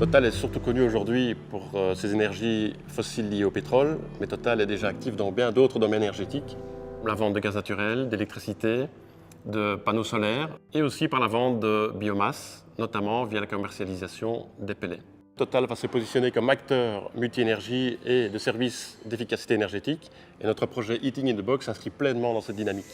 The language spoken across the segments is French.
Total est surtout connu aujourd'hui pour ses énergies fossiles liées au pétrole, mais Total est déjà actif dans bien d'autres domaines énergétiques. La vente de gaz naturel, d'électricité, de panneaux solaires et aussi par la vente de biomasse, notamment via la commercialisation des pellets. Total va se positionner comme acteur multi-énergie et de services d'efficacité énergétique et notre projet Heating in the Box s'inscrit pleinement dans cette dynamique.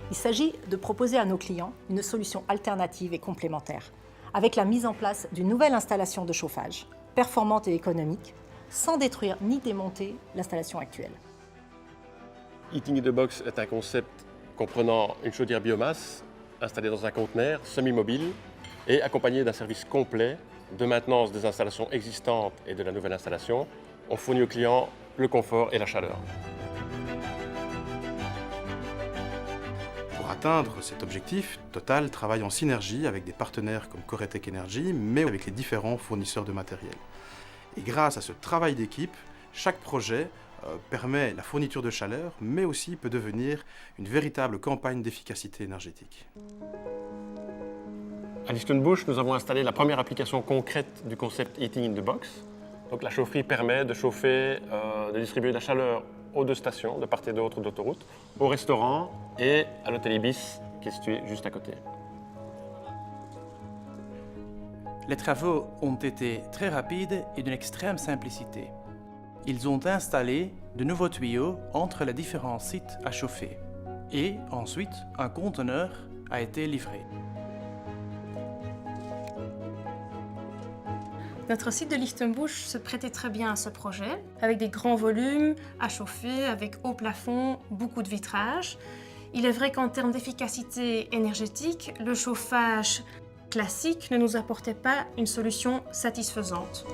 Il s'agit de proposer à nos clients une solution alternative et complémentaire, avec la mise en place d'une nouvelle installation de chauffage, performante et économique, sans détruire ni démonter l'installation actuelle. Heating in the Box est un concept comprenant une chaudière biomasse installée dans un conteneur semi-mobile et accompagné d'un service complet de maintenance des installations existantes et de la nouvelle installation. On fournit aux clients le confort et la chaleur. Pour atteindre cet objectif, Total travaille en synergie avec des partenaires comme Coretech Energy, mais avec les différents fournisseurs de matériel. Et grâce à ce travail d'équipe, chaque projet permet la fourniture de chaleur, mais aussi peut devenir une véritable campagne d'efficacité énergétique. À Lichtenbusch, nous avons installé la première application concrète du concept Heating in the Box. Donc, la chaufferie permet de chauffer, de distribuer de la chaleur aux deux stations, de part et d'autre d'autoroute, au restaurant et à l'hôtel Ibis, qui est situé juste à côté. Les travaux ont été très rapides et d'une extrême simplicité. Ils ont installé de nouveaux tuyaux entre les différents sites à chauffer. Et ensuite, un conteneur a été livré. Notre site de Lichtenbusch se prêtait très bien à ce projet, avec des grands volumes à chauffer, avec haut plafond, beaucoup de vitrage. Il est vrai qu'en termes d'efficacité énergétique, le chauffage classique ne nous apportait pas une solution satisfaisante.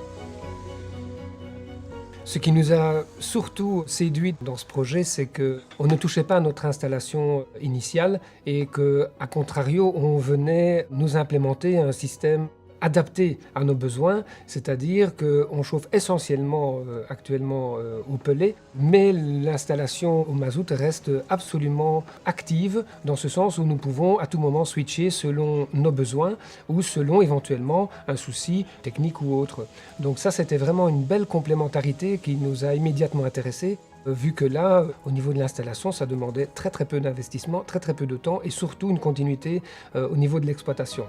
Ce qui nous a surtout séduit dans ce projet, c'est qu'on ne touchait pas à notre installation initiale et qu'à contrario, on venait nous implémenter un système adapté à nos besoins, c'est-à-dire qu'on chauffe essentiellement actuellement au pellet, mais l'installation au mazout reste absolument active dans ce sens où nous pouvons à tout moment switcher selon nos besoins ou selon éventuellement un souci technique ou autre. Donc ça, c'était vraiment une belle complémentarité qui nous a immédiatement intéressés, vu que là, au niveau de l'installation, ça demandait très peu d'investissement, très peu de temps et surtout une continuité au niveau de l'exploitation.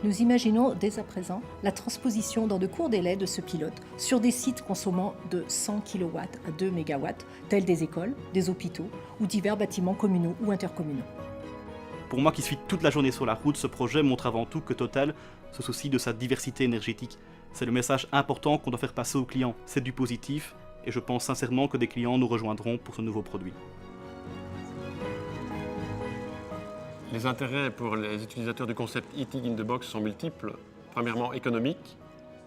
Nous imaginons dès à présent la transposition dans de courts délais de ce pilote sur des sites consommant de 100 kW à 2 MW, tels des écoles, des hôpitaux ou divers bâtiments communaux ou intercommunaux. Pour moi qui suis toute la journée sur la route, ce projet montre avant tout que Total se soucie de sa diversité énergétique. C'est le message important qu'on doit faire passer aux clients. C'est du positif et je pense sincèrement que des clients nous rejoindront pour ce nouveau produit. Les intérêts pour les utilisateurs du concept Heating in the Box sont multiples. Premièrement, économiques,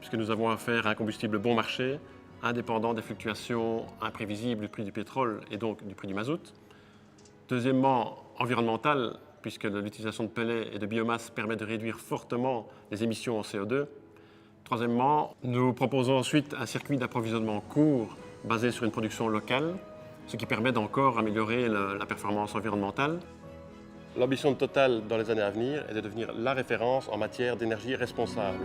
puisque nous avons affaire à un combustible bon marché, indépendant des fluctuations imprévisibles du prix du pétrole et donc du prix du mazout. Deuxièmement, environnemental, puisque l'utilisation de pellets et de biomasse permet de réduire fortement les émissions en CO2. Troisièmement, nous proposons ensuite un circuit d'approvisionnement court basé sur une production locale, ce qui permet d'encore améliorer la performance environnementale. L'ambition de Total dans les années à venir est de devenir la référence en matière d'énergie responsable.